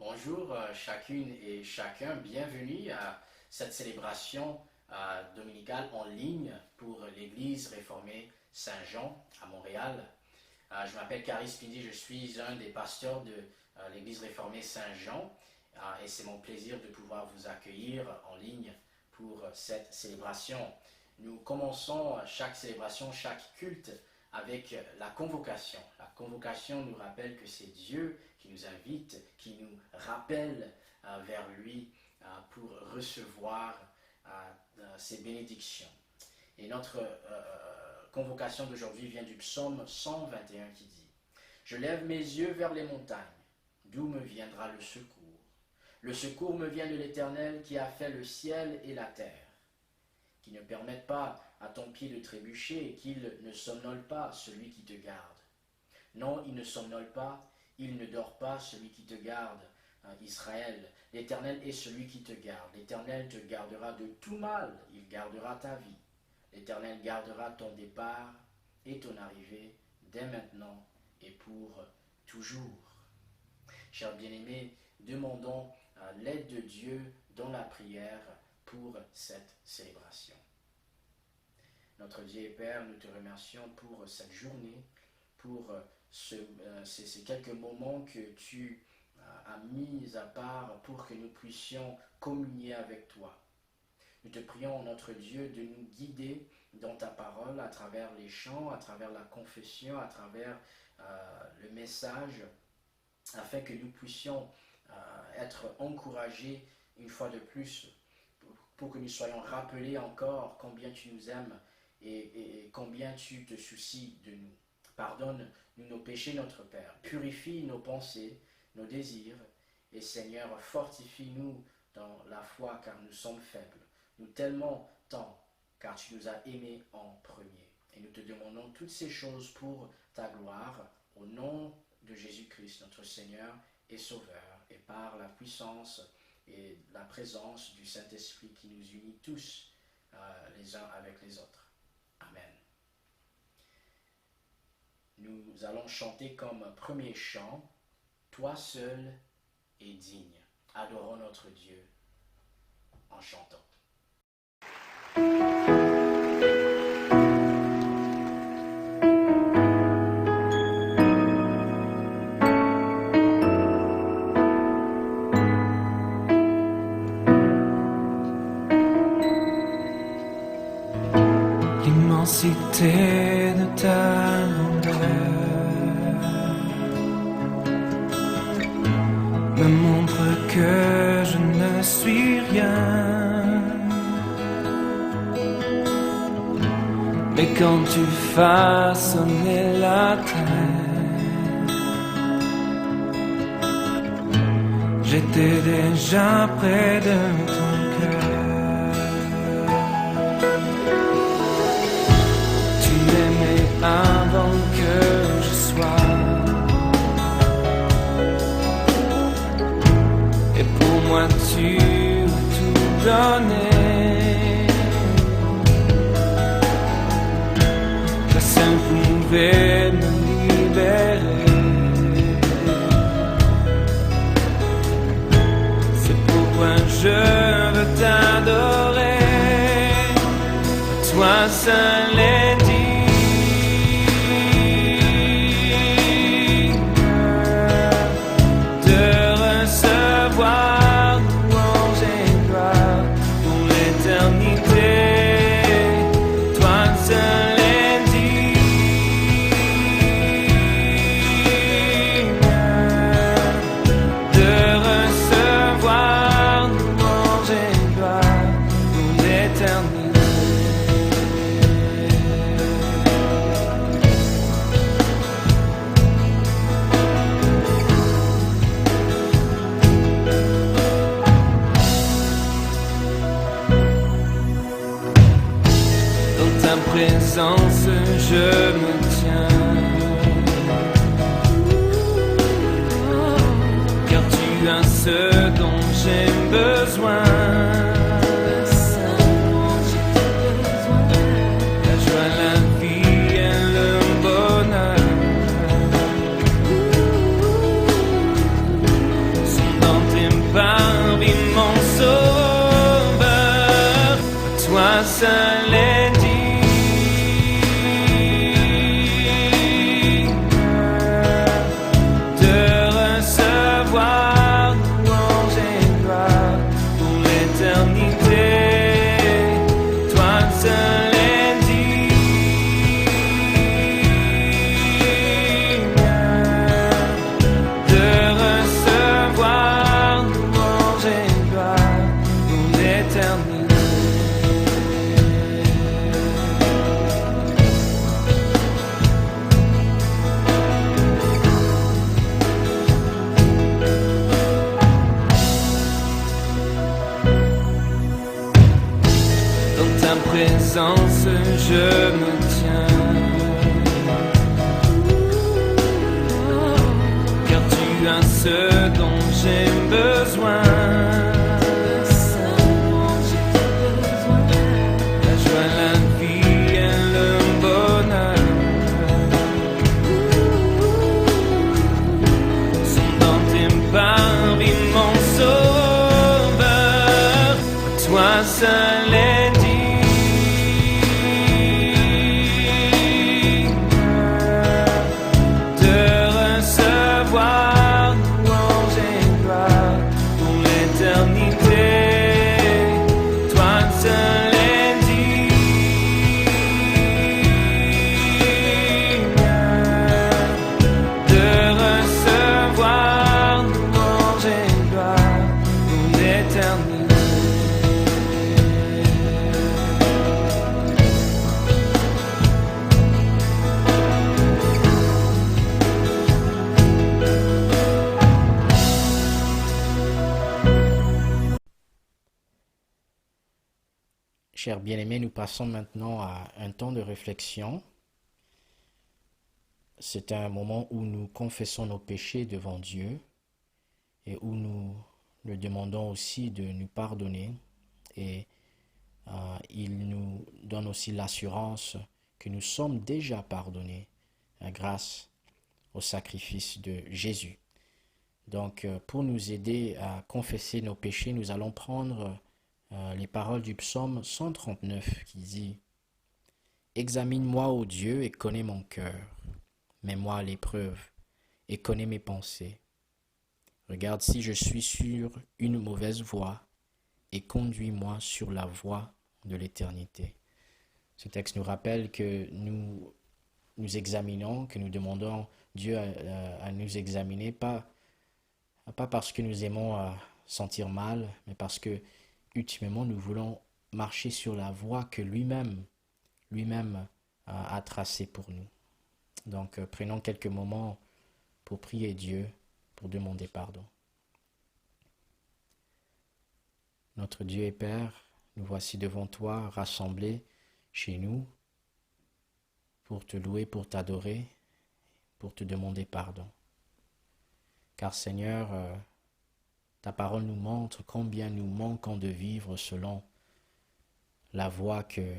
Bonjour chacune et chacun, bienvenue à cette célébration dominicale en ligne pour l'Église réformée Saint-Jean à Montréal. Je m'appelle Carrie Speedy, je suis un des pasteurs de l'Église réformée Saint-Jean et c'est mon plaisir de pouvoir vous accueillir en ligne pour cette célébration. Nous commençons chaque célébration, chaque culte avec la convocation. La convocation nous rappelle que c'est Dieu qui nous invite, qui nous rappelle vers lui pour recevoir ses bénédictions. Et notre convocation d'aujourd'hui vient du psaume 121 qui dit « Je lève mes yeux vers les montagnes, d'où me viendra le secours. Le secours me vient de l'Éternel qui a fait le ciel et la terre, qui ne permette pas à ton pied de trébucher et qu'il ne somnole pas celui qui te garde. Non, il ne somnole pas, il ne dort pas celui qui te garde, Israël. L'Éternel est celui qui te garde. L'Éternel te gardera de tout mal, il gardera ta vie. L'Éternel gardera ton départ et ton arrivée dès maintenant et pour toujours. » Chers bien-aimés, demandons l'aide de Dieu dans la prière pour cette célébration. Notre Dieu et Père, nous te remercions pour cette journée, pour ces quelques moments que tu as mis à part pour que nous puissions communier avec toi. Nous te prions, notre Dieu, de nous guider dans ta parole à travers les chants, à travers la confession, à travers le message, afin que nous puissions être encouragés une fois de plus, pour que nous soyons rappelés encore combien tu nous aimes et combien tu te soucies de nous. Pardonne-nous nos péchés, notre Père. Purifie nos pensées, nos désirs. Et Seigneur, fortifie-nous dans la foi, car nous sommes faibles. Nous t'aimons tant, car tu nous as aimés en premier. Et nous te demandons toutes ces choses pour ta gloire, au nom de Jésus-Christ, notre Seigneur et Sauveur, et par la puissance et la présence du Saint-Esprit qui nous unit tous les uns avec les autres. Amen. Nous allons chanter comme premier chant « Toi seul est digne ». Adorons notre Dieu en chantant. L'immensité de ta grandeur me montre que je ne suis rien. Mais quand tu façonnais la terre, j'étais déjà près de ton cœur. Avant que je sois, et pour moi tu as tout donné. Ta seule pouvait me libérer. C'est pourquoi je veux t'adorer. Toi seul est digne présence, je me tiens, car tu as ce dont j'ai besoin. La joie, la vie et le bonheur sont dans présence je me tiens. Car tu as ce dont j'ai besoin. La joie, la vie et le bonheur sont dans tes paris, mon sauveur. Toi seul est digne de recevoir louange et gloire pour l'éternité. Toi seul est digne de recevoir louange et gloire pour l'éternité. Chers bien-aimés, nous passons maintenant à un temps de réflexion. C'est un moment où nous confessons nos péchés devant Dieu et où nous le demandons aussi de nous pardonner. Et il nous donne aussi l'assurance que nous sommes déjà pardonnés grâce au sacrifice de Jésus. Donc, pour nous aider à confesser nos péchés, nous allons prendre les paroles du psaume 139 qui dit « Examine-moi, ô Dieu, et connais mon cœur. Mets-moi à l'épreuve et connais mes pensées. Regarde si je suis sur une mauvaise voie et conduis-moi sur la voie de l'éternité. » Ce texte nous rappelle que nous examinons, que nous demandons Dieu à nous examiner, pas parce que nous aimons sentir mal, mais parce que ultimement nous voulons marcher sur la voie que lui-même a tracée pour nous. Donc prenons quelques moments pour prier Dieu, pour demander pardon. Notre Dieu et Père, nous voici devant toi, rassemblés chez nous, pour te louer, pour t'adorer, pour te demander pardon. Car Seigneur, ta parole nous montre combien nous manquons de vivre selon la voie que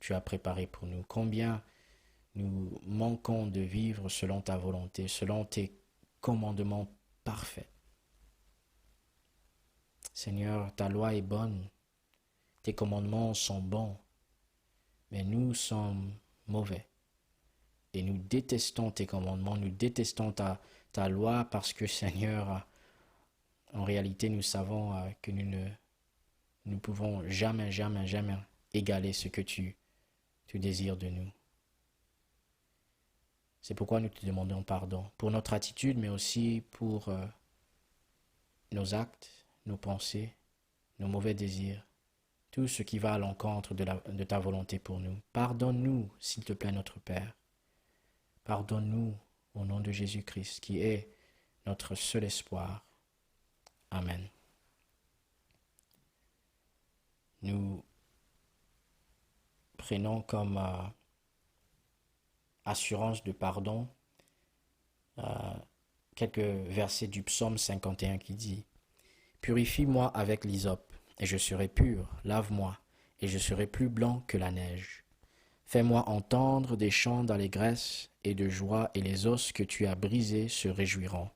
tu as préparée pour nous. Combien nous manquons de vivre selon ta volonté, selon tes commandements parfaits. Seigneur, ta loi est bonne, tes commandements sont bons, mais nous sommes mauvais. Et nous détestons tes commandements, nous détestons ta loi parce que, Seigneur, en réalité, nous savons que nous ne pouvons jamais égaler ce que tu désires de nous. C'est pourquoi nous te demandons pardon pour notre attitude, mais aussi pour nos actes, nos pensées, nos mauvais désirs, tout ce qui va à l'encontre de ta volonté pour nous. Pardonne-nous, s'il te plaît, notre Père. Pardonne-nous au nom de Jésus-Christ, qui est notre seul espoir. Amen. Nous prenons comme assurance de pardon quelques versets du psaume 51 qui dit « Purifie-moi avec l'hysope, et je serai pur, lave-moi, et je serai plus blanc que la neige. Fais-moi entendre des chants d'allégresse et de joie, et les os que tu as brisés se réjouiront.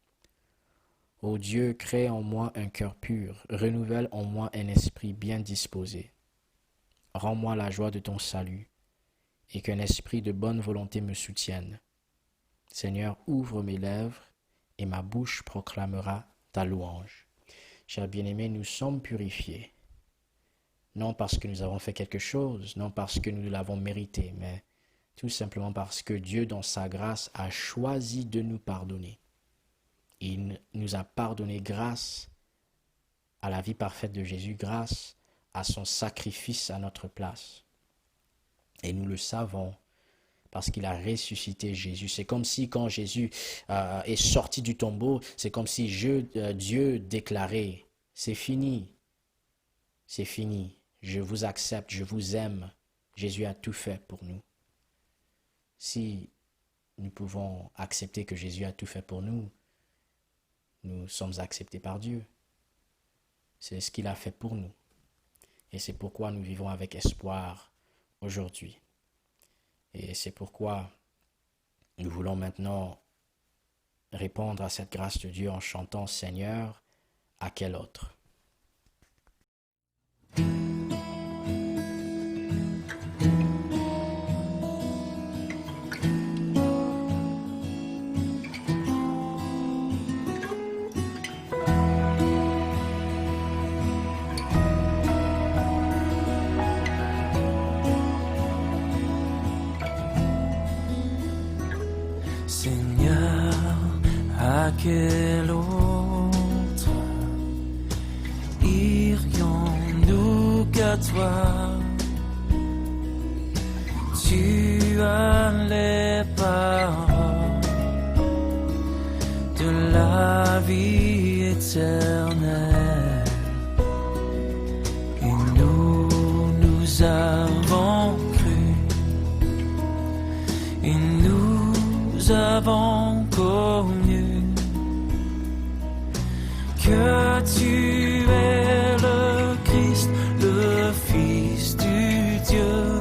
Ô Dieu, crée en moi un cœur pur, renouvelle en moi un esprit bien disposé. Rends-moi la joie de ton salut, et qu'un esprit de bonne volonté me soutienne. Seigneur, ouvre mes lèvres, et ma bouche proclamera ta louange. » Chers bien-aimés, nous sommes purifiés, non parce que nous avons fait quelque chose, non parce que nous l'avons mérité, mais tout simplement parce que Dieu, dans sa grâce, a choisi de nous pardonner. Il nous a pardonné grâce à la vie parfaite de Jésus, grâce à son sacrifice à notre place. Et nous le savons parce qu'il a ressuscité Jésus. C'est comme si quand Jésus est sorti du tombeau, c'est comme si Dieu déclarait « C'est fini, c'est fini, je vous accepte, je vous aime. Jésus a tout fait pour nous. Si nous pouvons accepter que Jésus a tout fait pour nous, nous sommes acceptés par Dieu. C'est ce qu'il a fait pour nous. Et c'est pourquoi nous vivons avec espoir aujourd'hui. Et c'est pourquoi nous voulons maintenant répondre à cette grâce de Dieu en chantant « Seigneur, à quel autre ?» Seigneur, à quel autre irions-nous qu'à toi? Tu as les paroles de la vie éternelle, et nous avons cru, et nous avons connu que tu es le Christ, le Fils du Dieu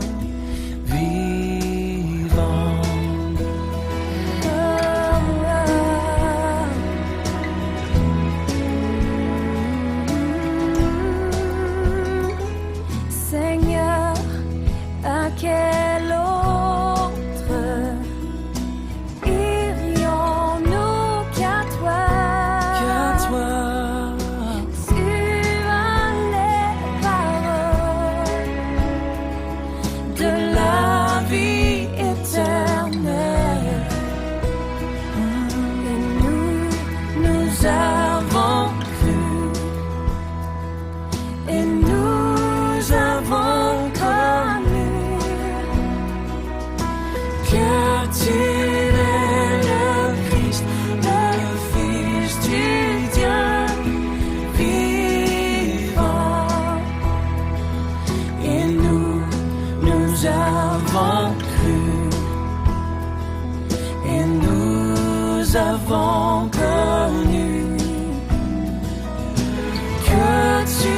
vivant. Seigneur, à quel autre irions-nous qu'à toi? Tu as les paroles de la vie éternelle, et nous avons cru, et nous avons connu que tu es le Christ, le Fils du Dieu vivant. Et nous avons cru, et nous avons connu que tu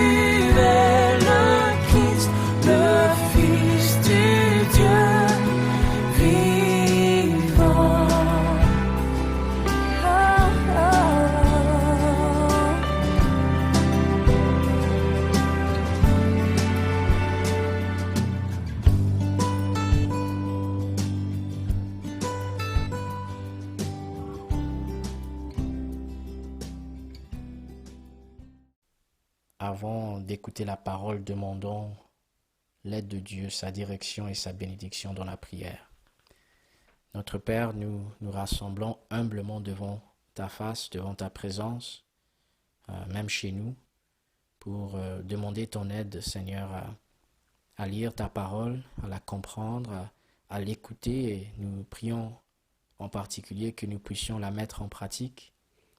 es le Christ, le Fils du Dieu vivant. Oh, oh, Avant d'écouter la parole, demandons l'aide de Dieu, sa direction et sa bénédiction dans la prière. Notre Père, nous nous rassemblons humblement devant ta face, devant ta présence, même chez nous, pour demander ton aide, Seigneur, à lire ta parole, à la comprendre, à l'écouter, et nous prions en particulier que nous puissions la mettre en pratique,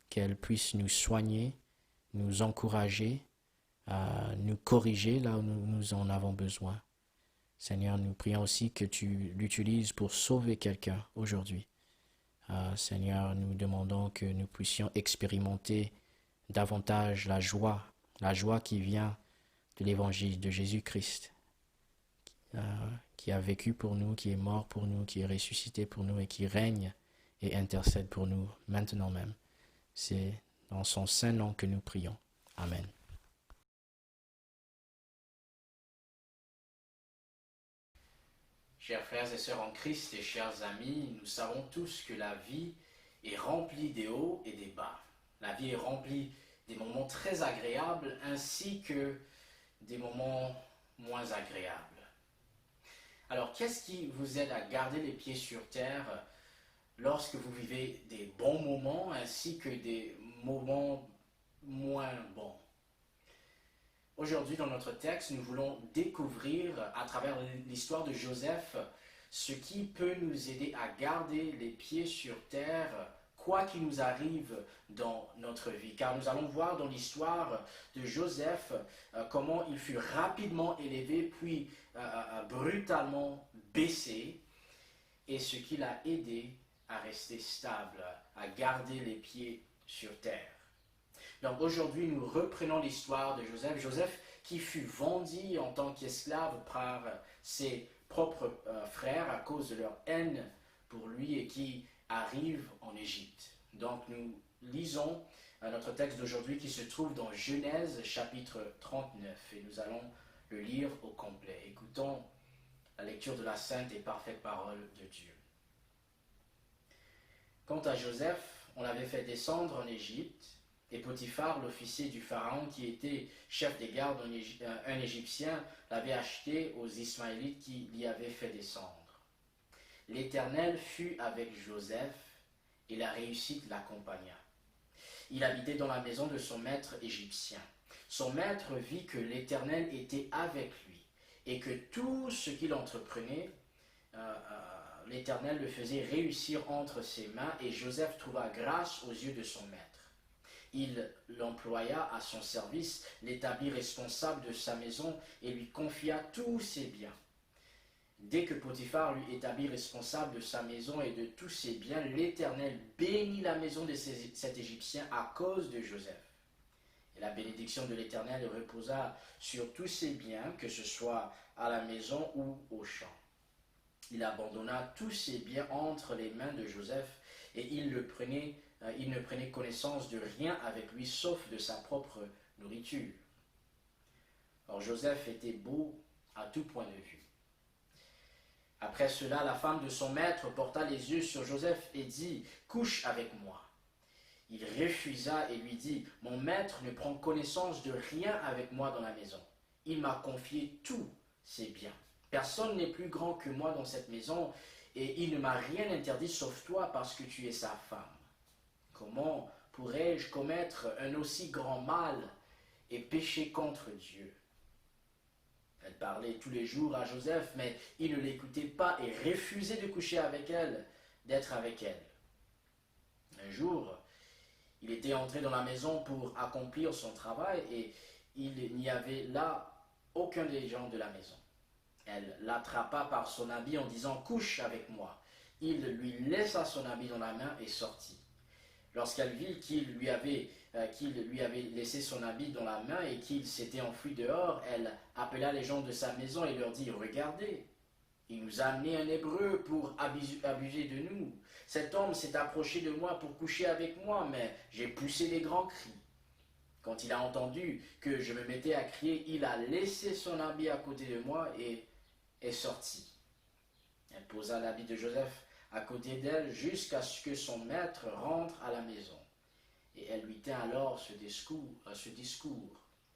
qu'elle puisse nous soigner, nous encourager, nous corriger là où nous en avons besoin. Seigneur, nous prions aussi que tu l'utilises pour sauver quelqu'un aujourd'hui. Seigneur, nous demandons que nous puissions expérimenter davantage la joie qui vient de l'évangile de Jésus-Christ, qui a vécu pour nous, qui est mort pour nous, qui est ressuscité pour nous et qui règne et intercède pour nous maintenant même. C'est dans son saint nom que nous prions. Amen. Chers frères et sœurs en Christ et chers amis, nous savons tous que la vie est remplie des hauts et des bas. La vie est remplie des moments très agréables ainsi que des moments moins agréables. Alors, qu'est-ce qui vous aide à garder les pieds sur terre lorsque vous vivez des bons moments ainsi que des moments moins bons? Aujourd'hui, dans notre texte, nous voulons découvrir à travers l'histoire de Joseph ce qui peut nous aider à garder les pieds sur terre, quoi qu'il nous arrive dans notre vie. Car nous allons voir dans l'histoire de Joseph comment il fut rapidement élevé, puis brutalement baissé, et ce qui l'a aidé à rester stable, à garder les pieds sur terre. Donc aujourd'hui, nous reprenons l'histoire de Joseph. Joseph qui fut vendu en tant qu'esclave par ses propres frères à cause de leur haine pour lui et qui arrive en Égypte. Donc nous lisons notre texte d'aujourd'hui qui se trouve dans Genèse chapitre 39 et nous allons le lire au complet. Écoutons la lecture de la sainte et parfaite parole de Dieu. Quant à Joseph, on l'avait fait descendre en Égypte, et Potiphar, l'officier du Pharaon qui était chef des gardes, un Égyptien, l'avait acheté aux Ismaélites qui l'y avaient fait descendre. L'Éternel fut avec Joseph, et la réussite l'accompagna. Il habitait dans la maison de son maître égyptien. Son maître vit que l'Éternel était avec lui, et que tout ce qu'il entreprenait, l'Éternel le faisait réussir entre ses mains, et Joseph trouva grâce aux yeux de son maître. Il l'employa à son service, l'établit responsable de sa maison et lui confia tous ses biens. Dès que Potiphar lui établit responsable de sa maison et de tous ses biens, l'Éternel bénit la maison de cet Égyptien à cause de Joseph. Et la bénédiction de l'Éternel reposa sur tous ses biens, que ce soit à la maison ou au champ. Il abandonna tous ses biens entre les mains de Joseph et il ne prenait connaissance de rien avec lui sauf de sa propre nourriture. Or Joseph était beau à tout point de vue. Après cela, la femme de son maître porta les yeux sur Joseph et dit « Couche avec moi ». Il refusa et lui dit « Mon maître ne prend connaissance de rien avec moi dans la maison. Il m'a confié tous ses biens. Personne n'est plus grand que moi dans cette maison et il ne m'a rien interdit sauf toi parce que tu es sa femme. Comment pourrais-je commettre un aussi grand mal et pécher contre Dieu ?» Elle parlait tous les jours à Joseph, mais il ne l'écoutait pas et refusait de coucher avec elle, d'être avec elle. Un jour, il était entré dans la maison pour accomplir son travail et il n'y avait là aucun des gens de la maison. Elle l'attrapa par son habit en disant « Couche avec moi ». Il lui laissa son habit dans la main et sortit. Lorsqu'elle vit qu'il lui avait laissé son habit dans la main et qu'il s'était enfui dehors, elle appela les gens de sa maison et leur dit « Regardez, il nous a amené un Hébreu pour abuser de nous. Cet homme s'est approché de moi pour coucher avec moi, mais j'ai poussé des grands cris. Quand il a entendu que je me mettais à crier, il a laissé son habit à côté de moi et est sorti. » Elle posa l'habit de Joseph à côté d'elle jusqu'à ce que son maître rentre à la maison. Et elle lui tint alors ce discours.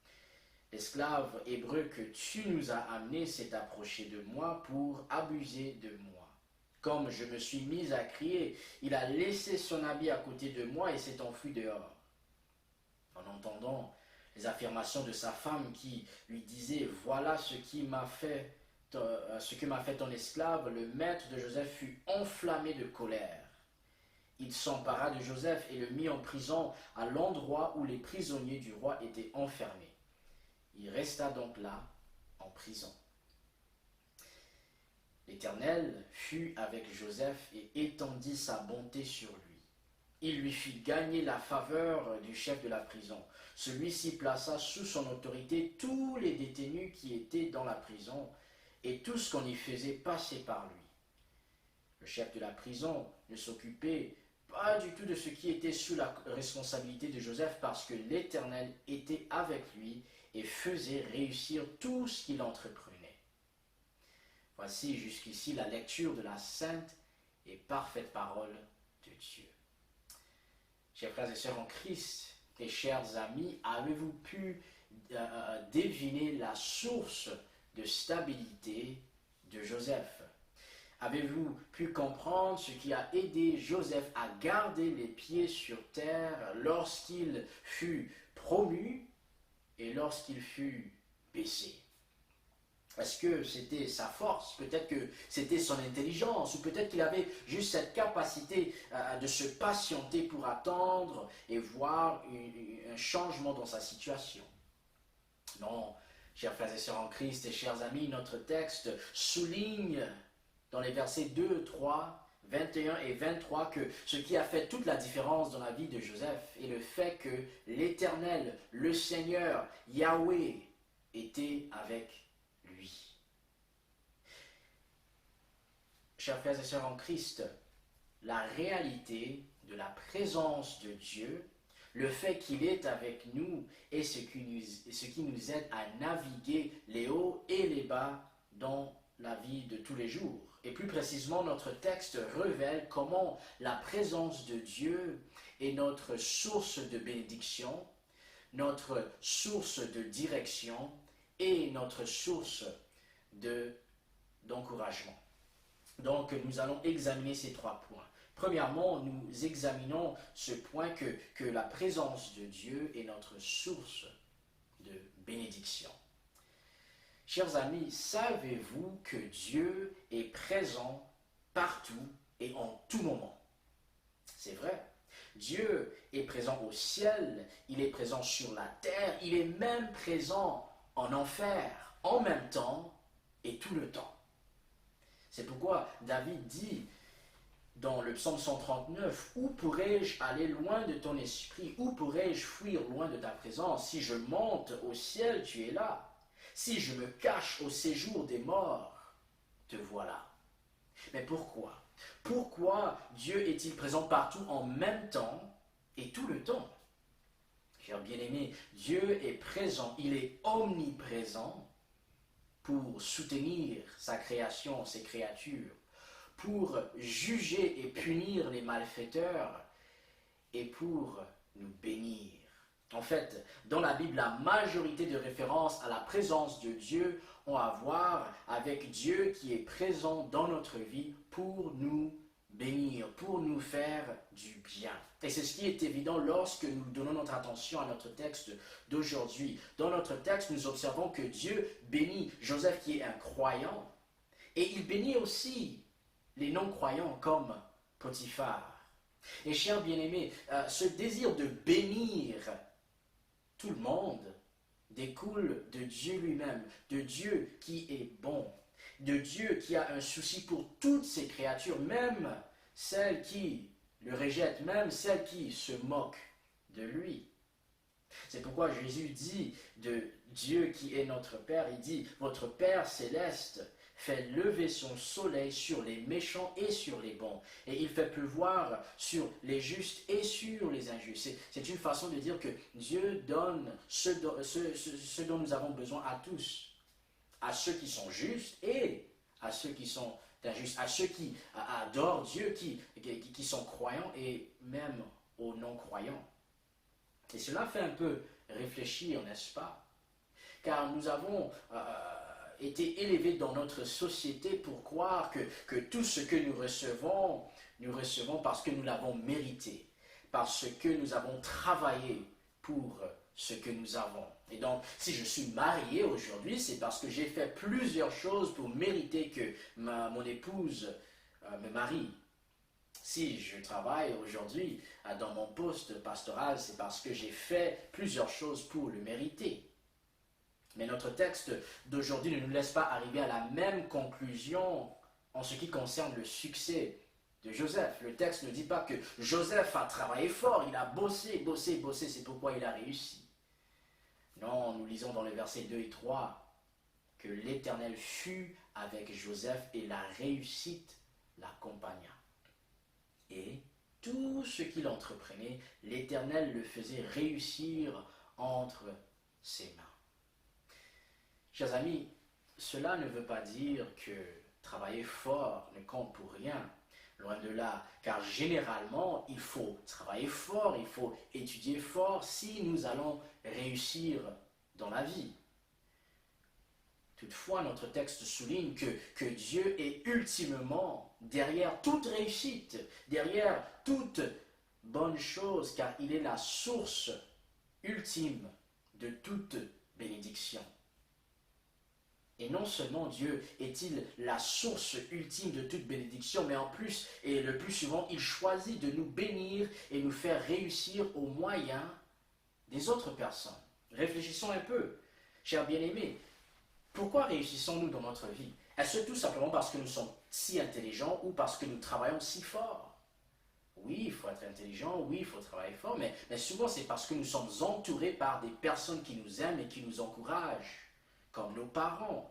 « L'esclave hébreu que tu nous as amené s'est approché de moi pour abuser de moi. Comme je me suis mise à crier, il a laissé son habit à côté de moi et s'est enfui dehors. » En entendant les affirmations de sa femme qui lui disait « Voilà ce que m'a fait ton esclave », le maître de Joseph fut enflammé de colère. Il s'empara de Joseph et le mit en prison à l'endroit où les prisonniers du roi étaient enfermés. Il resta donc là, en prison. L'Éternel fut avec Joseph et étendit sa bonté sur lui. Il lui fit gagner la faveur du chef de la prison. Celui-ci plaça sous son autorité tous les détenus qui étaient dans la prison et tout ce qu'on y faisait passer par lui. Le chef de la prison ne s'occupait pas du tout de ce qui était sous la responsabilité de Joseph parce que l'Éternel était avec lui et faisait réussir tout ce qu'il entreprenait. Voici jusqu'ici la lecture de la sainte et parfaite parole de Dieu. Chers frères et sœurs en Christ et chers amis, avez-vous pu deviner la source de stabilité de Joseph? Avez-vous pu comprendre ce qui a aidé Joseph à garder les pieds sur terre lorsqu'il fut promu et lorsqu'il fut baissé? Est-ce que c'était sa force? Peut-être que c'était son intelligence, ou peut-être qu'il avait juste cette capacité de se patienter pour attendre et voir un changement dans sa situation. Non, chers frères et sœurs en Christ et chers amis, notre texte souligne dans les versets 2, 3, 21 et 23 que ce qui a fait toute la différence dans la vie de Joseph est le fait que l'Éternel, le Seigneur, Yahweh, était avec lui. Chers frères et sœurs en Christ, la réalité de la présence de Dieu, le fait qu'il est avec nous est ce qui nous aide à naviguer les hauts et les bas dans la vie de tous les jours. Et plus précisément, notre texte révèle comment la présence de Dieu est notre source de bénédiction, notre source de direction et notre source d'encouragement. Donc, nous allons examiner ces 3 points. Premièrement, nous examinons ce point que la présence de Dieu est notre source de bénédiction. Chers amis, savez-vous que Dieu est présent partout et en tout moment? C'est vrai. Dieu est présent au ciel, il est présent sur la terre, il est même présent en enfer, en même temps et tout le temps. C'est pourquoi David dit dans le psaume 139, « Où pourrais-je aller loin de ton esprit? Où pourrais-je fuir loin de ta présence? Si je monte au ciel, tu es là. Si je me cache au séjour des morts, te voilà. » Mais pourquoi? Pourquoi Dieu est-il présent partout en même temps et tout le temps? Chers bien-aimés, Dieu est présent, il est omniprésent pour soutenir sa création, ses créatures, pour juger et punir les malfaiteurs et pour nous bénir. En fait, dans la Bible, la majorité de références à la présence de Dieu ont à voir avec Dieu qui est présent dans notre vie pour nous bénir, pour nous faire du bien. Et c'est ce qui est évident lorsque nous donnons notre attention à notre texte d'aujourd'hui. Dans notre texte, nous observons que Dieu bénit Joseph qui est un croyant et il bénit aussi les non-croyants comme Potiphar. Et chers bien-aimés, ce désir de bénir tout le monde découle de Dieu lui-même, de Dieu qui est bon, de Dieu qui a un souci pour toutes ses créatures, même celles qui le rejettent, même celles qui se moquent de lui. C'est pourquoi Jésus dit de Dieu qui est notre Père, il dit « Votre Père céleste fait lever son soleil sur les méchants et sur les bons, et il fait pleuvoir sur les justes et sur les injustes. » C'est une façon de dire que Dieu donne ce dont nous avons besoin à tous, à ceux qui sont justes et à ceux qui sont injustes, à ceux qui adorent Dieu, qui sont croyants et même aux non-croyants. Et cela fait un peu réfléchir, n'est-ce pas? Car nous avons été élevés dans notre société pour croire que tout ce que nous recevons parce que nous l'avons mérité, parce que nous avons travaillé pour ce que nous avons. Et donc, si je suis marié aujourd'hui, c'est parce que j'ai fait plusieurs choses pour mériter que mon épouse me marie. Si je travaille aujourd'hui dans mon poste pastoral, c'est parce que j'ai fait plusieurs choses pour le mériter. Mais notre texte d'aujourd'hui ne nous laisse pas arriver à la même conclusion en ce qui concerne le succès de Joseph. Le texte ne dit pas que Joseph a travaillé fort, il a bossé, c'est pourquoi il a réussi. Non, nous lisons dans les versets 2 et 3 que l'Éternel fut avec Joseph et la réussite l'accompagna. Et tout ce qu'il entreprenait, l'Éternel le faisait réussir entre ses mains. Chers amis, cela ne veut pas dire que travailler fort ne compte pour rien. Loin de là, car généralement, il faut travailler fort, il faut étudier fort si nous allons réussir dans la vie. Toutefois, notre texte souligne que Dieu est ultimement derrière toute réussite, derrière toute bonne chose, car il est la source ultime de toute bénédiction. Et non seulement Dieu est-il la source ultime de toute bénédiction, mais en plus, et le plus souvent, il choisit de nous bénir et nous faire réussir au moyen des autres personnes. Réfléchissons un peu, chers bien-aimés. Pourquoi réussissons-nous dans notre vie? Est-ce tout simplement parce que nous sommes si intelligents ou parce que nous travaillons si fort? Oui, il faut être intelligent, oui, il faut travailler fort, mais souvent c'est parce que nous sommes entourés par des personnes qui nous aiment et qui nous encouragent, comme nos parents,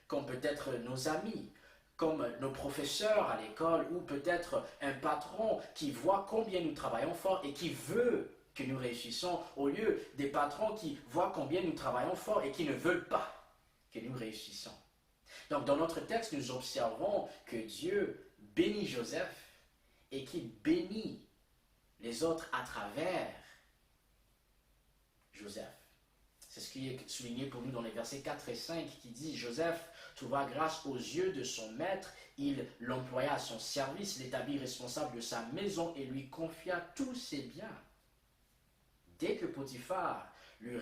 comme peut-être nos amis, comme nos professeurs à l'école, ou peut-être un patron qui voit combien nous travaillons fort et qui veut que nous réussissons, au lieu des patrons qui voient combien nous travaillons fort et qui ne veulent pas que nous réussissons. Donc dans notre texte, nous observons que Dieu bénit Joseph et qu'il bénit les autres à travers Joseph. C'est ce qui est souligné pour nous dans les versets 4 et 5 qui dit « Joseph trouva grâce aux yeux de son maître, il l'employa à son service, l'établit responsable de sa maison et lui confia tous ses biens. Dès que Potiphar lui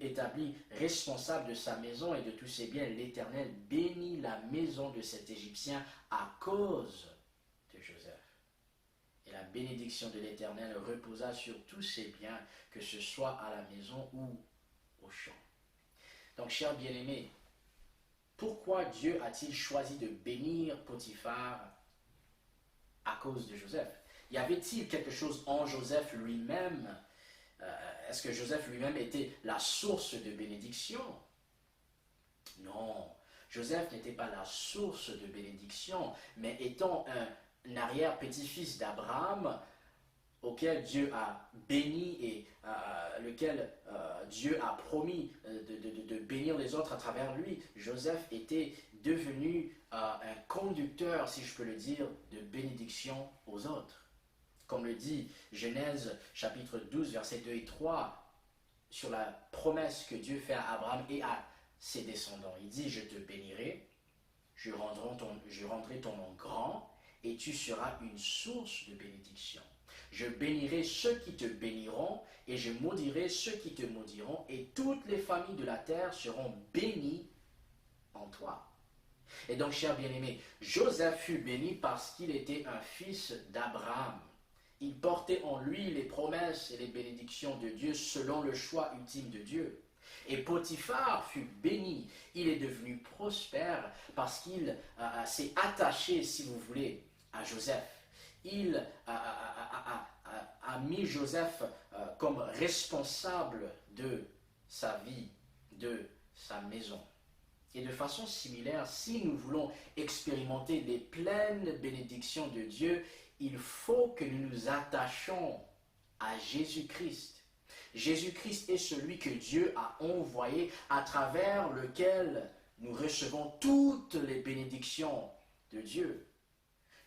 établit responsable de sa maison et de tous ses biens, l'Éternel bénit la maison de cet Égyptien à cause de Joseph. Et la bénédiction de l'Éternel reposa sur tous ses biens, que ce soit à la maison ou au champ. » Donc, chers bien-aimés, pourquoi Dieu a-t-il choisi de bénir Potiphar à cause de Joseph? Y avait-il quelque chose en Joseph lui-même? Est-ce que Joseph lui-même était la source de bénédiction? Non, Joseph n'était pas la source de bénédiction, mais étant un arrière-petit-fils d'Abraham, auquel Dieu a béni et lequel Dieu a promis de bénir les autres à travers lui, Joseph était devenu un conducteur, si je peux le dire, de bénédiction aux autres. Comme le dit Genèse chapitre 12, versets 2 et 3, sur la promesse que Dieu fait à Abraham et à ses descendants. Il dit, je te bénirai, je rendrai ton nom grand, et tu seras une source de bénédiction. Je bénirai ceux qui te béniront, et je maudirai ceux qui te maudiront, et toutes les familles de la terre seront bénies en toi. Et donc, chers bien-aimés, Joseph fut béni parce qu'il était un fils d'Abraham. Il portait en lui les promesses et les bénédictions de Dieu selon le choix ultime de Dieu. Et Potiphar fut béni. Il est devenu prospère parce qu'il s'est attaché, si vous voulez, à Joseph. Il a mis Joseph comme responsable de sa vie, de sa maison. Et de façon similaire, si nous voulons expérimenter les pleines bénédictions de Dieu, il faut que nous nous attachions à Jésus-Christ. Jésus-Christ est celui que Dieu a envoyé à travers lequel nous recevons toutes les bénédictions de Dieu.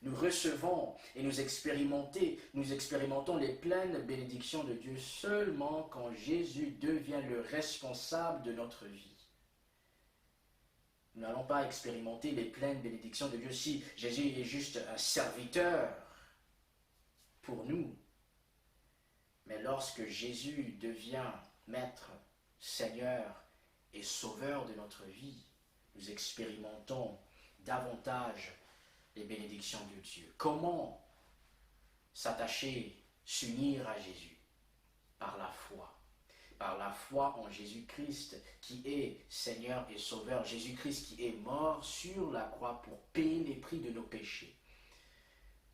Nous recevons et nous expérimentons les pleines bénédictions de Dieu seulement quand Jésus devient le responsable de notre vie. Nous n'allons pas expérimenter les pleines bénédictions de Dieu si Jésus est juste un serviteur pour nous. Mais lorsque Jésus devient Maître, Seigneur et Sauveur de notre vie, nous expérimentons davantage les bénédictions de Dieu. Comment s'attacher, s'unir à Jésus? Par la foi. Par la foi en Jésus-Christ qui est Seigneur et Sauveur. Jésus-Christ qui est mort sur la croix pour payer les prix de nos péchés,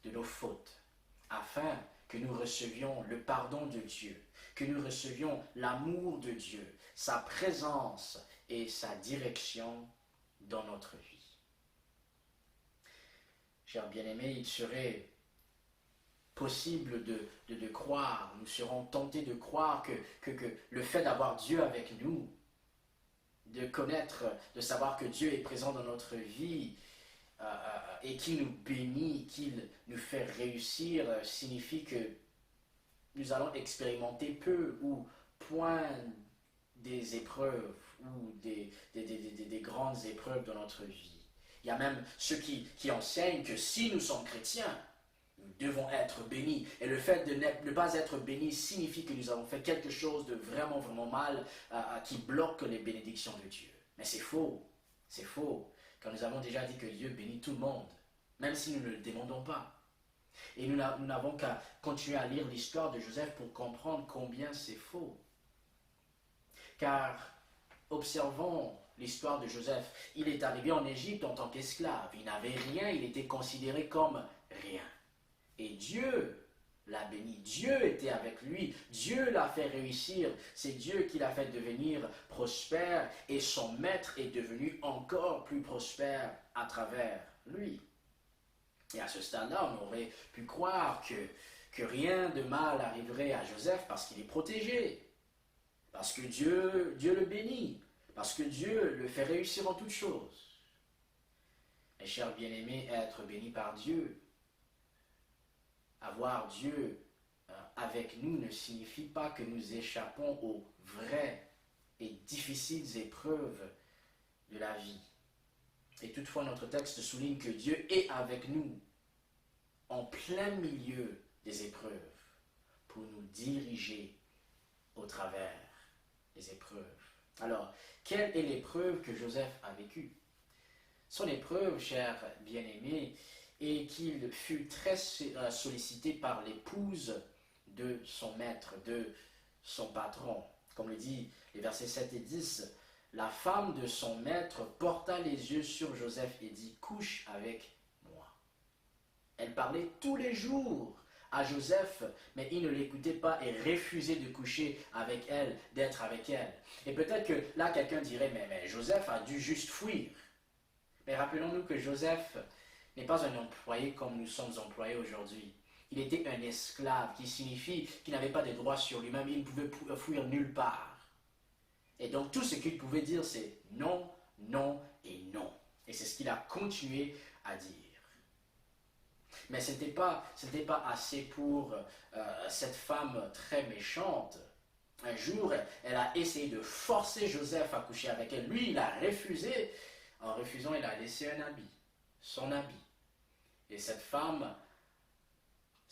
de nos fautes, afin que nous recevions le pardon de Dieu, que nous recevions l'amour de Dieu, sa présence et sa direction dans notre vie. Chers bien-aimés, il serait possible de croire, nous serons tentés de croire que le fait d'avoir Dieu avec nous, de connaître, de savoir que Dieu est présent dans notre vie et qu'il nous bénit, qu'il nous fait réussir, signifie que nous allons expérimenter peu ou point des épreuves ou des grandes épreuves dans notre vie. Il y a même ceux qui enseignent que si nous sommes chrétiens, nous devons être bénis. Et le fait de ne pas être bénis signifie que nous avons fait quelque chose de vraiment, vraiment mal qui bloque les bénédictions de Dieu. Mais c'est faux. C'est faux. Car nous avons déjà dit que Dieu bénit tout le monde, même si nous ne le demandons pas. Et nous n'avons qu'à continuer à lire l'histoire de Joseph pour comprendre combien c'est faux. Car observons l'histoire de Joseph. Il est arrivé en Égypte en tant qu'esclave. Il n'avait rien, il était considéré comme rien. Et Dieu l'a béni. Dieu était avec lui. Dieu l'a fait réussir. C'est Dieu qui l'a fait devenir prospère. Et son maître est devenu encore plus prospère à travers lui. Et à ce stade-là, on aurait pu croire que rien de mal arriverait à Joseph parce qu'il est protégé. Parce que Dieu le bénit. Parce que Dieu le fait réussir en toutes choses. Mes chers bien-aimés, être bénis par Dieu, avoir Dieu avec nous ne signifie pas que nous échappons aux vraies et difficiles épreuves de la vie. Et toutefois, notre texte souligne que Dieu est avec nous en plein milieu des épreuves pour nous diriger au travers des épreuves. Alors, quelle est l'épreuve que Joseph a vécue? Son épreuve, chers bien-aimés, est qu'il fut très sollicité par l'épouse de son maître, de son patron. Comme le dit les versets 7 et 10, la femme de son maître porta les yeux sur Joseph et dit « Couche avec moi ». Elle parlait tous les jours à Joseph, mais il ne l'écoutait pas et refusait de coucher avec elle, d'être avec elle. Et peut-être que là, quelqu'un dirait « mais Joseph a dû juste fuir ». Mais rappelons-nous que Joseph n'est pas un employé comme nous sommes employés aujourd'hui. Il était un esclave, qui signifie qu'il n'avait pas de droits sur lui-même, il ne pouvait fuir nulle part. Et donc tout ce qu'il pouvait dire, c'est non, non et non. Et c'est ce qu'il a continué à dire. Mais ce n'était pas assez pour cette femme très méchante. Un jour, elle a essayé de forcer Joseph à coucher avec elle. Lui, il a refusé. En refusant, il a laissé un habit, son habit. Et cette femme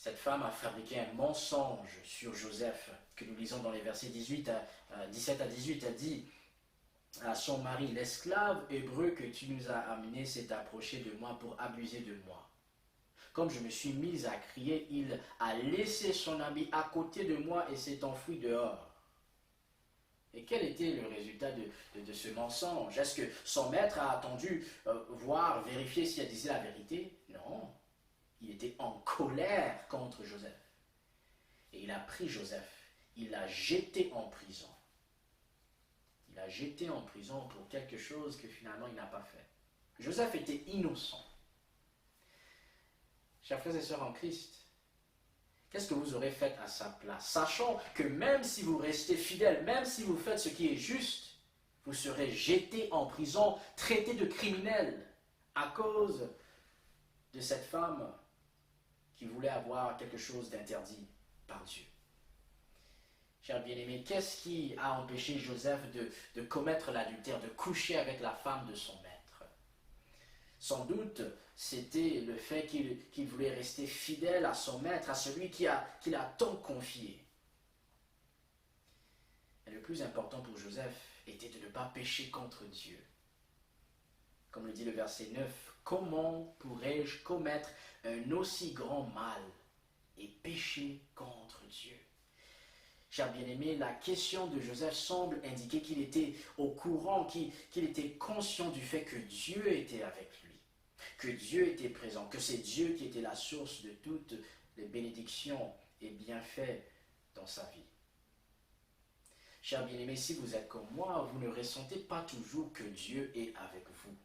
a fabriqué un mensonge sur Joseph, que nous lisons dans les versets 17 à 18. Elle dit à son mari, l'esclave hébreu que tu nous as amené s'est approché de moi pour abuser de moi. Comme je me suis mise à crier, il a laissé son habit à côté de moi et s'est enfui dehors. Et quel était le résultat de ce mensonge? Est-ce que son maître a attendu vérifier si elle disait la vérité? Non. Il était en colère contre Joseph. Et il a pris Joseph, il l'a jeté en prison. Il l'a jeté en prison pour quelque chose que finalement il n'a pas fait. Joseph était innocent. Chers frères et sœurs en Christ, qu'est-ce que vous aurez fait à sa place? Sachant que même si vous restez fidèle, même si vous faites ce qui est juste, vous serez jeté en prison, traité de criminel à cause de cette femme qui voulait avoir quelque chose d'interdit par Dieu. Chers bien-aimés, qu'est-ce qui a empêché Joseph de commettre l'adultère, de coucher avec la femme de son maître? Sans doute, c'était le fait qu'il voulait rester fidèle à son maître, à celui qu'il a tant confié. Mais le plus important pour Joseph était de ne pas pécher contre Dieu. Comme le dit le verset 9, « Comment pourrais-je commettre un aussi grand mal et pécher contre Dieu ?» Chers bien-aimés, la question de Joseph semble indiquer qu'il était au courant, qu'il était conscient du fait que Dieu était avec lui, que Dieu était présent, que c'est Dieu qui était la source de toutes les bénédictions et bienfaits dans sa vie. Chers bien-aimés, si vous êtes comme moi, vous ne ressentez pas toujours que Dieu est avec vous.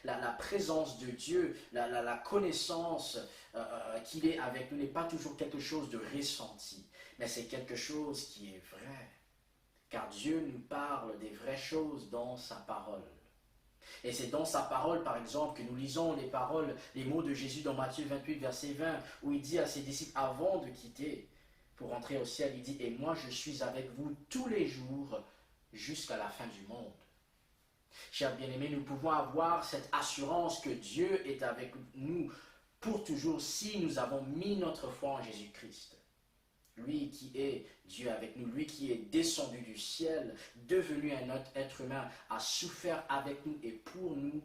La présence de Dieu, la connaissance qu'il est avec nous n'est pas toujours quelque chose de ressenti, mais c'est quelque chose qui est vrai. Car Dieu nous parle des vraies choses dans sa parole. Et c'est dans sa parole, par exemple, que nous lisons les mots de Jésus dans Matthieu 28, verset 20, où il dit à ses disciples, avant de quitter, pour entrer au ciel, il dit, « Et moi je suis avec vous tous les jours jusqu'à la fin du monde. » Chers bien-aimés, nous pouvons avoir cette assurance que Dieu est avec nous pour toujours si nous avons mis notre foi en Jésus-Christ. lui qui est Dieu avec nous, lui qui est descendu du ciel, devenu un autre être humain, a souffert avec nous et pour nous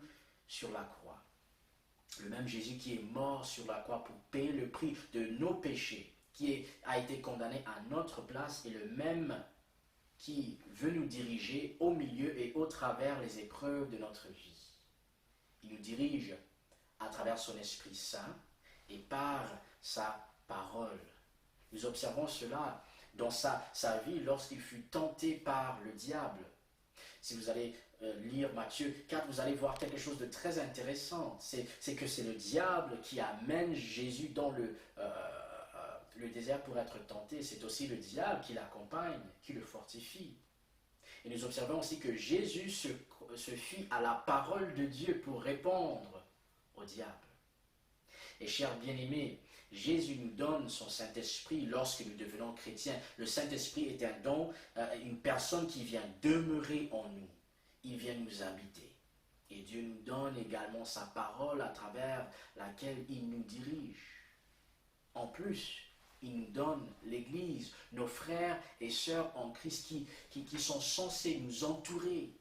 sur la croix. Le même Jésus qui est mort sur la croix pour payer le prix de nos péchés, a été condamné à notre place, est le même qui veut nous diriger au milieu et au travers les épreuves de notre vie. Il nous dirige à travers son Esprit Saint et par sa parole. Nous observons cela dans sa vie lorsqu'il fut tenté par le diable. Si vous allez lire Matthieu 4, vous allez voir quelque chose de très intéressant. C'est que c'est le diable qui amène Jésus dans le désert pour être tenté. C'est aussi le diable qui l'accompagne, qui le fortifie. Et nous observons aussi que Jésus se fie à la parole de Dieu pour répondre au diable. Et chers bien-aimés, Jésus nous donne son Saint-Esprit lorsque nous devenons chrétiens. Le Saint-Esprit est un don, une personne qui vient demeurer en nous. Il vient nous habiter. Et Dieu nous donne également sa parole à travers laquelle il nous dirige. En plus, il nous donne l'Église, nos frères et sœurs en Christ qui sont censés nous entourer,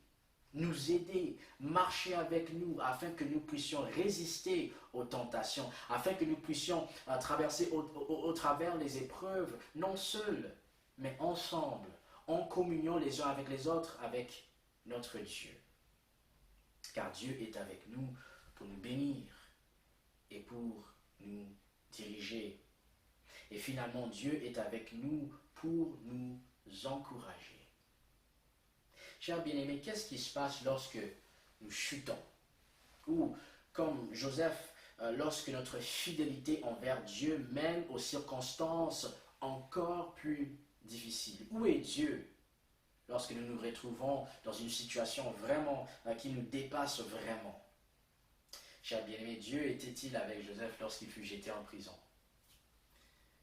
nous aider, marcher avec nous afin que nous puissions résister aux tentations, afin que nous puissions traverser au travers les épreuves, non seuls, mais ensemble, en communion les uns avec les autres, avec notre Dieu. Car Dieu est avec nous pour nous bénir et pour nous diriger. Et finalement, Dieu est avec nous pour nous encourager. Chers bien-aimés, qu'est-ce qui se passe lorsque nous chutons? Ou, comme Joseph, lorsque notre fidélité envers Dieu mène aux circonstances encore plus difficiles? Où est Dieu lorsque nous nous retrouvons dans une situation vraiment qui nous dépasse vraiment? Chers bien-aimés, Dieu était-il avec Joseph lorsqu'il fut jeté en prison?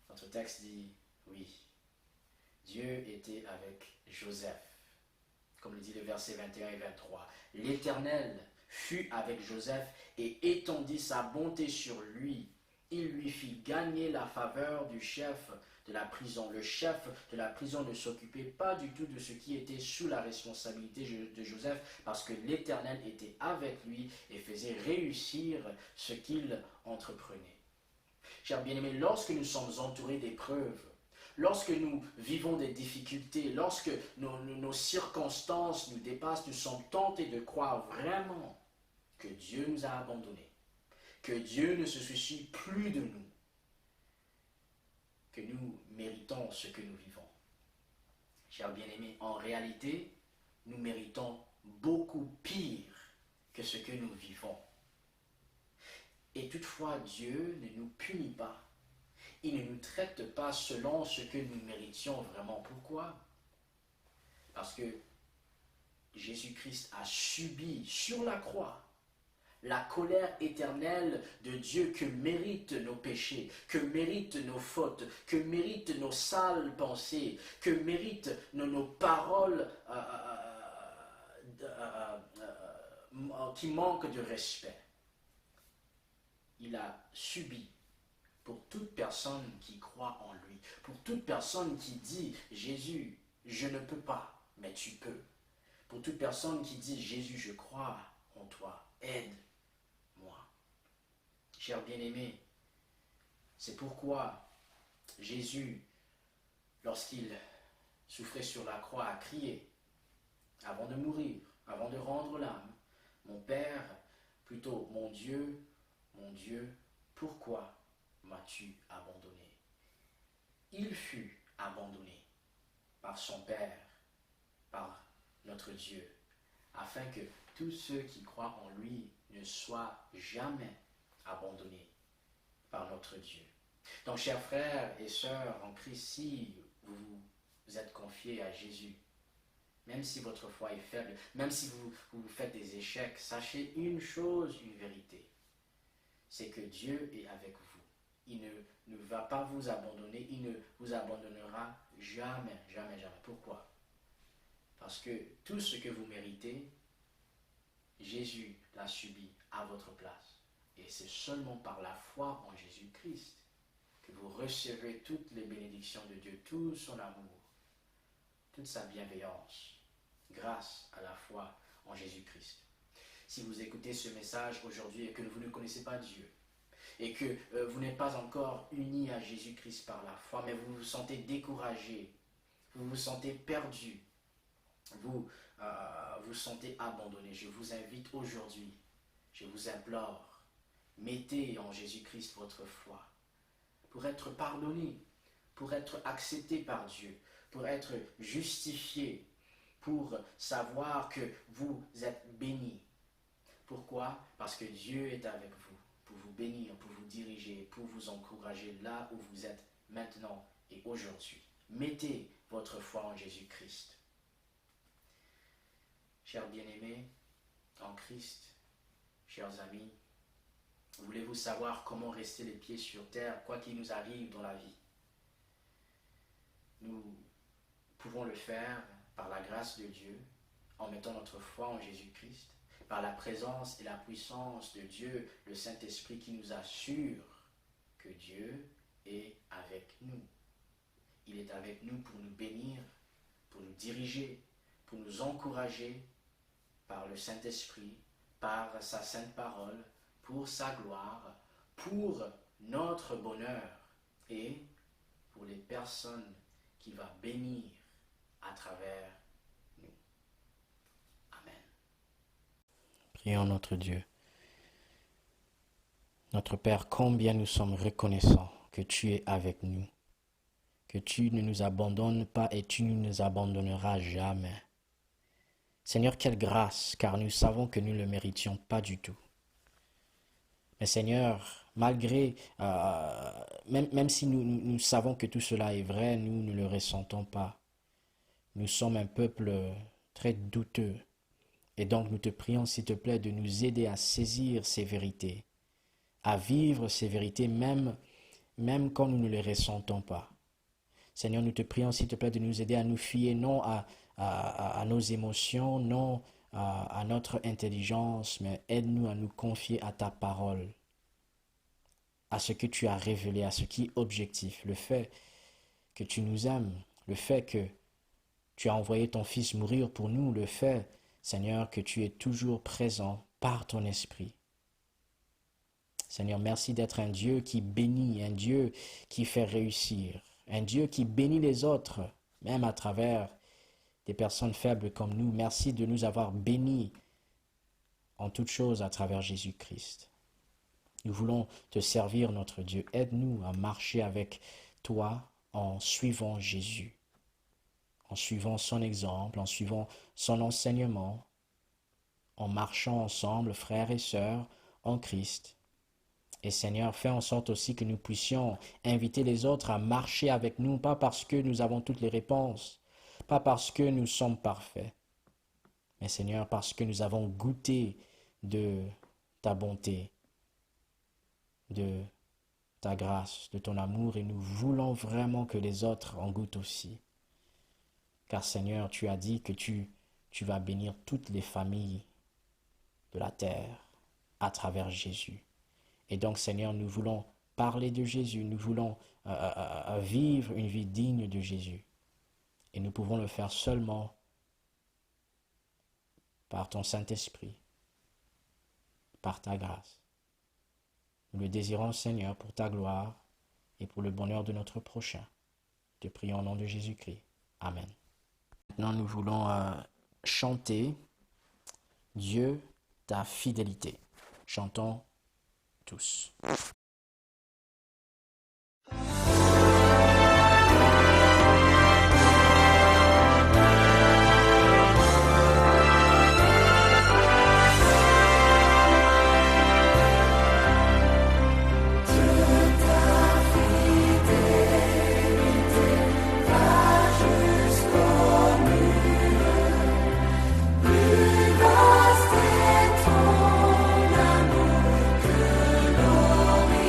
Notre texte dit oui. Dieu était avec Joseph. Comme le dit le verset 21 et 23. L'Éternel fut avec Joseph et étendit sa bonté sur lui. Il lui fit gagner la faveur du chef de la prison. Le chef de la prison ne s'occupait pas du tout de ce qui était sous la responsabilité de Joseph parce que l'Éternel était avec lui et faisait réussir ce qu'il entreprenait. Chers bien-aimés, lorsque nous sommes entourés d'épreuves, lorsque nous vivons des difficultés, lorsque nos circonstances nous dépassent, nous sommes tentés de croire vraiment que Dieu nous a abandonnés, que Dieu ne se soucie plus de nous, que nous méritons ce que nous vivons. Chers bien-aimés, en réalité, nous méritons beaucoup pire que ce que nous vivons. Et toutefois, Dieu ne nous punit pas. Il ne nous traite pas selon ce que nous méritions vraiment. Pourquoi? Parce que Jésus-Christ a subi sur la croix la colère éternelle de Dieu que méritent nos péchés, que méritent nos fautes, que méritent nos sales pensées, que méritent nos paroles qui manquent de respect. Il a subi pour toute personne qui croit en lui, pour toute personne qui dit « Jésus, je ne peux pas, mais tu peux ». Pour toute personne qui dit « Jésus, je crois en toi, aide-moi ». Chers bien-aimés, c'est pourquoi Jésus, lorsqu'il souffrait sur la croix, a crié avant de mourir, avant de rendre l'âme, « Mon Père, plutôt mon Dieu, pourquoi m'as-tu abandonné ?» Il fut abandonné par son Père, par notre Dieu, afin que tous ceux qui croient en lui ne soient jamais abandonnés par notre Dieu. Donc, chers frères et sœurs en Christ, si vous êtes confiés à Jésus, même si votre foi est faible, même si vous faites des échecs, sachez une chose, une vérité. C'est que Dieu est avec vous. Il ne va pas vous abandonner, il ne vous abandonnera jamais, jamais, jamais. Pourquoi? Parce que tout ce que vous méritez, Jésus l'a subi à votre place. Et c'est seulement par la foi en Jésus-Christ que vous recevez toutes les bénédictions de Dieu, tout son amour, toute sa bienveillance, grâce à la foi en Jésus-Christ. Si vous écoutez ce message aujourd'hui et que vous ne connaissez pas Dieu, et que vous n'êtes pas encore unis à Jésus-Christ par la foi, mais vous vous sentez découragé, vous vous sentez perdu, vous vous sentez abandonné, je vous invite aujourd'hui, je vous implore, mettez en Jésus-Christ votre foi pour être pardonné, pour être accepté par Dieu, pour être justifié, pour savoir que vous êtes béni. Pourquoi? Parce que Dieu est avec vous, pour vous bénir, pour vous diriger, pour vous encourager là où vous êtes maintenant et aujourd'hui. Mettez votre foi en Jésus-Christ. Chers bien-aimés en Christ, chers amis, voulez-vous savoir comment rester les pieds sur terre, quoi qu'il nous arrive dans la vie? Nous pouvons le faire par la grâce de Dieu, en mettant notre foi en Jésus-Christ, par la présence et la puissance de Dieu, le Saint-Esprit qui nous assure que Dieu est avec nous. Il est avec nous pour nous bénir, pour nous diriger, pour nous encourager par le Saint-Esprit, par sa sainte parole, pour sa gloire, pour notre bonheur et pour les personnes qu'il va bénir à travers nous. Amen. Prions notre Dieu. Notre Père, combien nous sommes reconnaissants que tu es avec nous, que tu ne nous abandonnes pas et tu ne nous abandonneras jamais. Seigneur, quelle grâce, car nous savons que nous ne le méritions pas du tout. Mais Seigneur, malgré, même si nous savons que tout cela est vrai, nous ne le ressentons pas. Nous sommes un peuple très douteux. Et donc nous te prions, s'il te plaît, de nous aider à saisir ces vérités, à vivre ces vérités même quand nous ne les ressentons pas. Seigneur, nous te prions, s'il te plaît, de nous aider à nous fier non à nos émotions, non à notre intelligence, mais aide-nous à nous confier à ta parole, à ce que tu as révélé, à ce qui est objectif, le fait que tu nous aimes, le fait que tu as envoyé ton Fils mourir pour nous, le fait, Seigneur, que tu es toujours présent par ton esprit. Seigneur, merci d'être un Dieu qui bénit, un Dieu qui fait réussir, un Dieu qui bénit les autres, même à travers des personnes faibles comme nous. Merci de nous avoir bénis en toutes choses à travers Jésus-Christ. Nous voulons te servir, notre Dieu. Aide-nous à marcher avec toi en suivant Jésus, en suivant son exemple, en suivant son enseignement, en marchant ensemble, frères et sœurs, en Christ. Et Seigneur, fais en sorte aussi que nous puissions inviter les autres à marcher avec nous, pas parce que nous avons toutes les réponses, pas parce que nous sommes parfaits, mais Seigneur, parce que nous avons goûté de ta bonté, de ta grâce, de ton amour, et nous voulons vraiment que les autres en goûtent aussi. Car Seigneur, tu as dit que tu vas bénir toutes les familles de la terre à travers Jésus. Et donc, Seigneur, nous voulons parler de Jésus, nous voulons vivre une vie digne de Jésus. Et nous pouvons le faire seulement par ton Saint-Esprit, par ta grâce. Nous le désirons, Seigneur, pour ta gloire et pour le bonheur de notre prochain. Te prions au nom de Jésus-Christ. Amen. Maintenant, nous voulons chanter Dieu, ta fidélité. Chantons tous. Vaste ton amour que l'on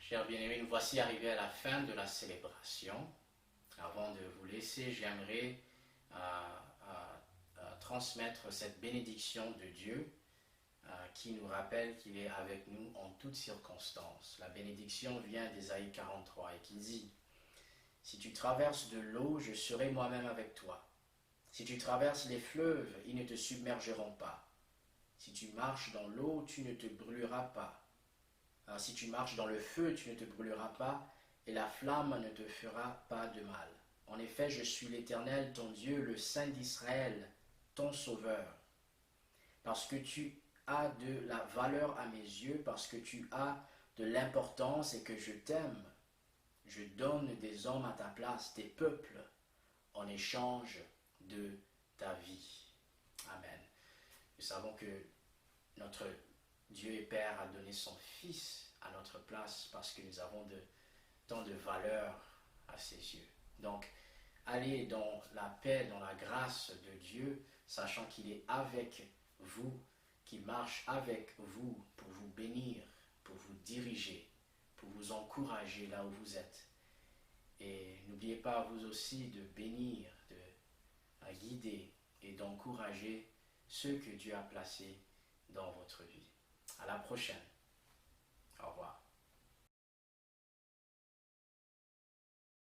Chers bien-aimés, nous voici arrivés à la fin de la célébration. Avant de vous laisser, j'aimerais transmettre cette bénédiction de Dieu qui nous rappelle qu'il est avec nous en toutes circonstances. La bénédiction vient d'Ésaïe 43 et qui dit « Si tu traverses de l'eau, je serai moi-même avec toi. Si tu traverses les fleuves, ils ne te submergeront pas. Si tu marches dans l'eau, tu ne te brûleras pas. Si tu marches dans le feu, tu ne te brûleras pas, et la flamme ne te fera pas de mal. En effet, je suis l'Éternel, ton Dieu, le Saint d'Israël, ton Sauveur. Parce que tu as de la valeur à mes yeux, parce que tu as de l'importance et que je t'aime, je donne des hommes à ta place, des peuples, en échange de ta vie. » Amen. Nous savons que notre Dieu et Père a donné son Fils à notre place parce que nous avons tant de valeur à ses yeux. Donc, allez dans la paix, dans la grâce de Dieu, sachant qu'il est avec vous, qu'il marche avec vous pour vous bénir, pour vous diriger, pour vous encourager là où vous êtes. Et n'oubliez pas vous aussi de bénir, de guider et d'encourager ceux que Dieu a placés dans votre vie. À la prochaine.